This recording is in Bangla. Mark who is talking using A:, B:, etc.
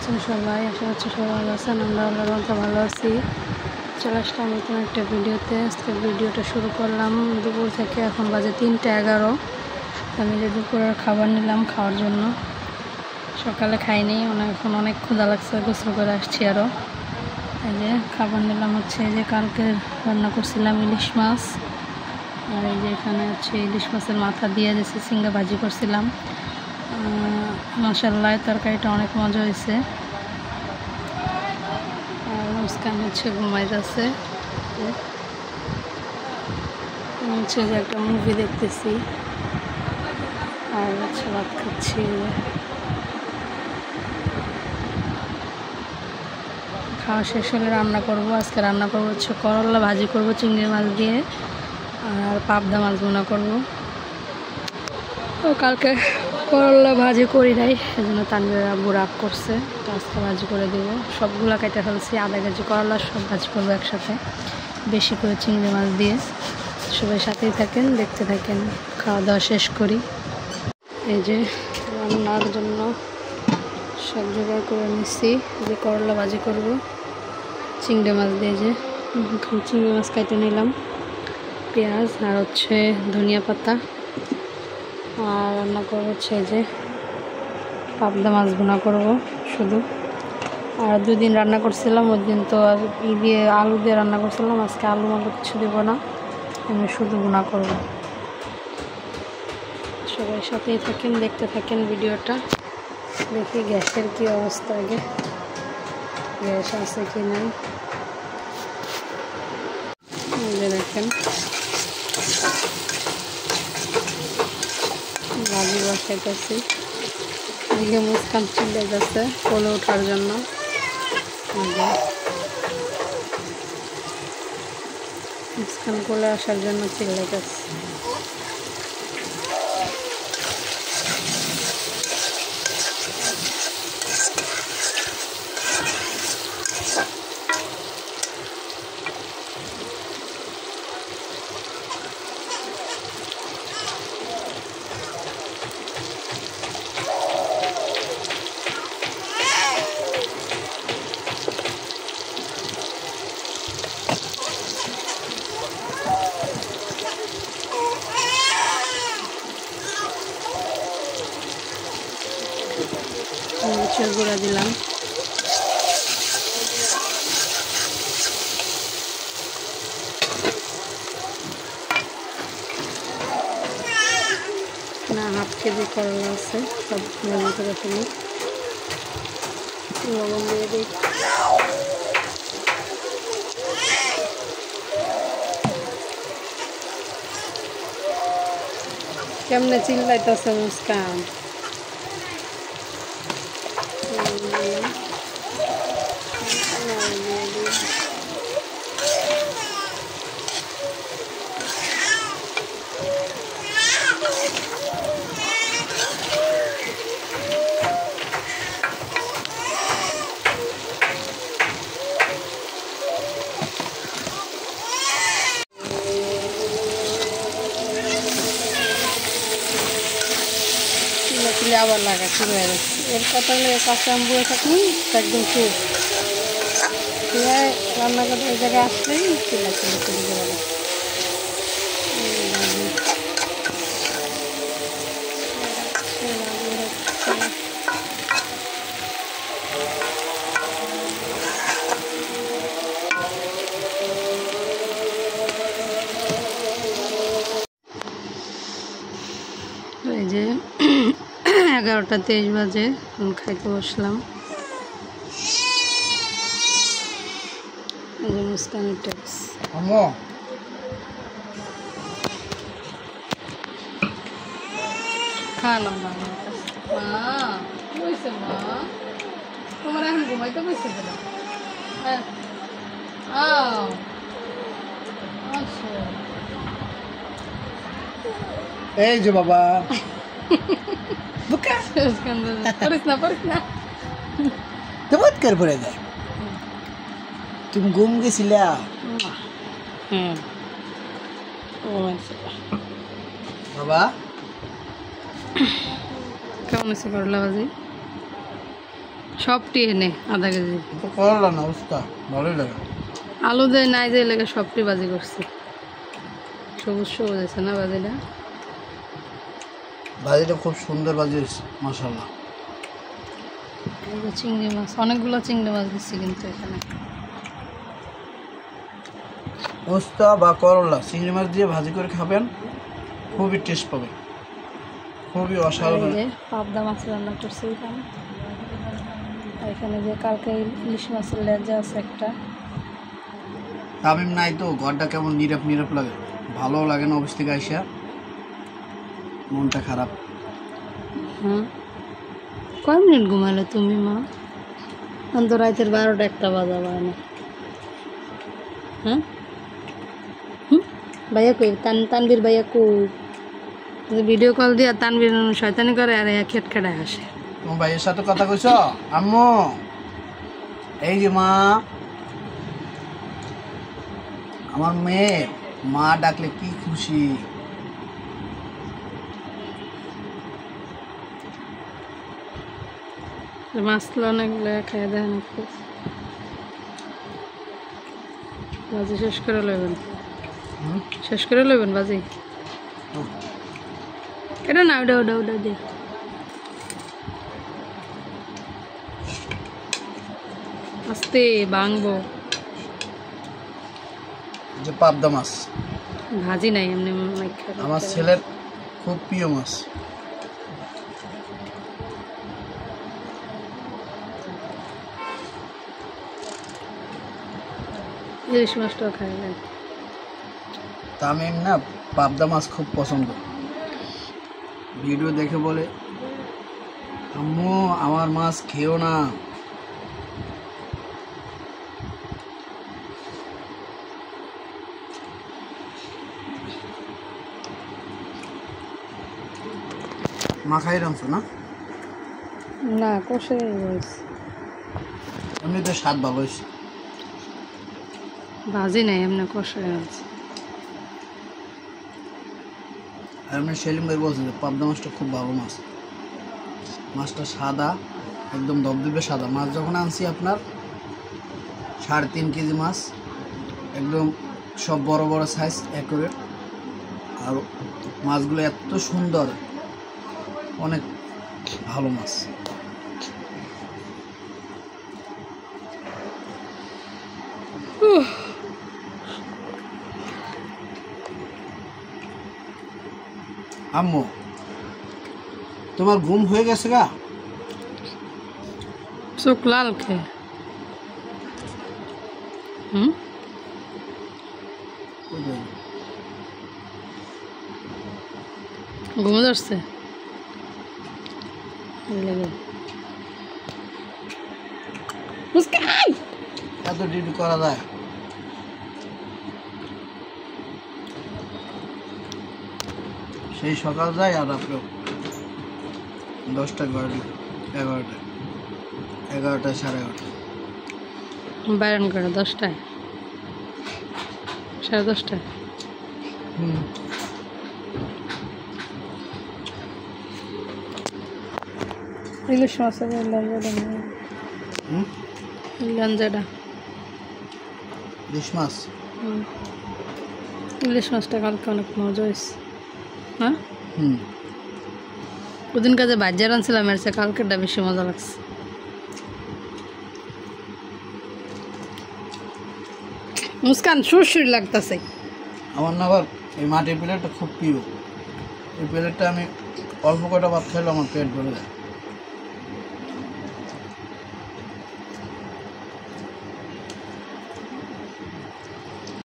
A: আছেন সবাই? আশা করছি সবাই ভালো আছেন। আমরা আল্লাহর রহমতে ভালো আছি। চলে আসলাম নতুন একটা ভিডিওতে। আজকে ভিডিওটা শুরু করলাম দুপুর থেকে। এখন বাজে 3:11। আমি যে দুপুরের খাবার নিলাম খাওয়ার জন্য। সকালে খাইনি, এখন অনেক ক্ষুধা লাগছে, গোসল করে আসছি আরও। এই যে খাবার নিলাম হচ্ছে এই যে কালকে রান্না করছিলাম ইলিশ মাছ, আর এই যে এখানে হচ্ছে ইলিশ মাছের মাথা দিয়ে দিয়েছি, সিঙ্গা ভাজি করছিলাম। মাশাআল্লাহ তরকারিটা অনেক মজা হয়েছে। আর মুস্কান হচ্ছে ঘুমাই যাচ্ছে, হচ্ছে যে একটা মুভি দেখতেছি আর হচ্ছে ভাত খাচ্ছি। খাওয়া শেষ হলে রান্না করব। আজকে রান্না করবো হচ্ছে করলা ভাজি করব চিংড়ি মাছ দিয়ে, আর পাবদা মাছ ভুনা করব। তো কালকে করলা ভাজি করি নাই, সেজন্য তানভীরের আব্বু রাগ করছে, তো আজকে ভাজি করে দেব। সবগুলা কেটে ফেলছি, আধা কেজি করলা সব ভাজি করবো একসাথে, বেশি করে চিংড়ি মাছ দিয়ে। সবাই সাথেই থাকেন, দেখতে থাকেন। খাওয়া দাওয়া শেষ করি। এই যে রান্নার জন্য সব জোগাড় করে নিচ্ছি। যে করলা ভাজি করব চিংড়ি মাছ দিয়ে, যে চিংড়ি মাছ কেটে নিলাম, পেঁয়াজ আর হচ্ছে ধনিয়া পাতা। আর রান্না করবো হচ্ছে যে পাবদা মাছ ভুনা করবো শুধু। আর 2 দিন রান্না করছিলাম, ওই দিন তো আর দিয়ে আলু দিয়ে রান্না করছিলাম, আজকে আলু মালু কিছু দেবো না, আমি শুধু ভুনা করব। সবাই সাথেই থাকেন, দেখতে থাকেন ভিডিওটা। দেখি গ্যাসের কি অবস্থা, আগে গ্যাস আছে কি নাই। দেখেন ভাজি বসাইতেছি, এদিকে মুস্কান চিল্লে যাচ্ছে কোলে ওঠার জন্য। মুস্কান কোলে আসার জন্য চিল্লে যাচ্ছে। মরিচের গুঁড়া দিলাম, না 1/2 কেজি করলা আছে, সব ভাজি করে ফেলি। লবণ দিয়ে দিই। কেমনে চিল্লাইতেছে মুস্কান। আবার লাগা শুরু হয়ে গেছে। এর কথা হলে কাঁচা আম বয়ে থাকলে একদম খুব রান্না করতে ওই জায়গায় আসলেই চিল্লা চিল্লি করে দেওয়া। এই যে 11:23 বাজে, খাইতে বসলাম। এই যে মুস্কানের টেক্স খাওয়ালাম না মা, বইছে মা, তোমার এখন ঘুমাইতে বসে গেলাম।
B: এই যে বাবা চমৎকার পড়ে যায়। তুমি ঘুম গেছিলা? বাবা
A: কেমন আছে করলা ভাজি? সবটি এনে আধা কেজি।
B: তো করলা না উস্তা ভালোই লাগে।
A: আলু দিয়ে নাই দিয়ে লেগে সবটি ভাজি করছি। সবুজ সবুজ আছে না ভাজিটা?
B: ভাজিটা খুব সুন্দর ভাজি হয়েছে মাশাআল্লাহ।
A: এই যে চিংড়ি মাছ, অনেকগুলো চিংড়ি মাছ দিচ্ছি কিন্তু এখানে।
B: উস্তা বা করলা চিংড়ি মাছ দিয়ে ভাজি করে খাবেন, খুবই টেস্ট পাবে, খুবই অসাধারণ।
A: এই যে পাবদা মাছ রান্না করছি এখানে। আর এখানে যে কালকে ইলিশ মাছের লেজা আছে একটা।
B: তামিম নাই তো ঘরটা কেমন নীরব নীরব লাগে, ভালো লাগে না অফিস থেকে আইসা, মনটা খারাপ।
A: হ্যাঁ, কয় মিনিট ঘুমালে তুমি মা? অন্ত রাতের 12টা-1টা বাজাবে না। হ্যাঁ ভাইয়া কই? তানবীর ভাইয়া কই? ভিডিও কল দিয়া তানবীর শয়তানি করে আর খেট খেটায় আসে।
B: তোমার ভাইয়ের সাথে কথা কইছ? আম্মু এই যে মা, আমার মেয়ে মা ডাকলে কি খুশি।
A: মাছগুলো অনেকগুলো খাই দেয় না, বাজি শেষ করে লইবেন, শেষ করে লইবেন বাজি। এটা না, ওটা ওটা ওটা দিয়ে আস্তে ভাঙবো।
B: যে পাবদা মাছ
A: ভাজি নাই, এমনি
B: আমার ছেলের খুব প্রিয় মাছ।
A: ইলিশ মাছটাও খাইলেন?
B: তামিম না পাবদা মাছ খুব পছন্দ, ভিডিও দেখে বলে আম্মু আমার মাছ খেও না। মাখাই রামছো না?
A: না, কষে বলছি।
B: এমনি তো স্বাদ ভালো হয়েছে।
A: ভাজি নাই, এমনি কষে আছে।
B: আর এমনি সেলিম ভাই বলছে যে পাবদা মাছটা খুব ভালো মাছ, মাছটা সাদা, একদম ধবধবে সাদা। মাছ যখন আনছি আপনার 3.5 কেজি মাছ, একদম সব বড় বড় সাইজ অ্যাকুরেট, আর মাছগুলো এত সুন্দর, অনেক ভালো মাছ। আম্মু তোমার ঘুম হয়ে গেছে গা?
A: চোখ লাল খেয়ে ঘুমে ধরছে
B: এত ডিউটি করা যায়? সেই সকাল যায় আর রাত্রে 10টা 11টা 11টা 11:30।
A: বাইরন করে 10টায় 10:30। ইলিশ মাছের লঞ্জাটা,
B: ইলিশ মাছ,
A: ইলিশ মাছটা কালকে অনেক মজা হয়েছে। হ্যাঁ,
B: হুম,
A: ওদিন কাজে বাজার আনছিলাম, এর চেয়ে কালকেরটা বেশি মজা লাগছে। মুস্কান সুরসুরি লাগতেছে।
B: আমার না আবার এই মাটির প্লেটটা খুব প্রিয়, এই প্লেটটা আমি অল্প কটা ভাত খাইলে আমার পেট ভরে যায়।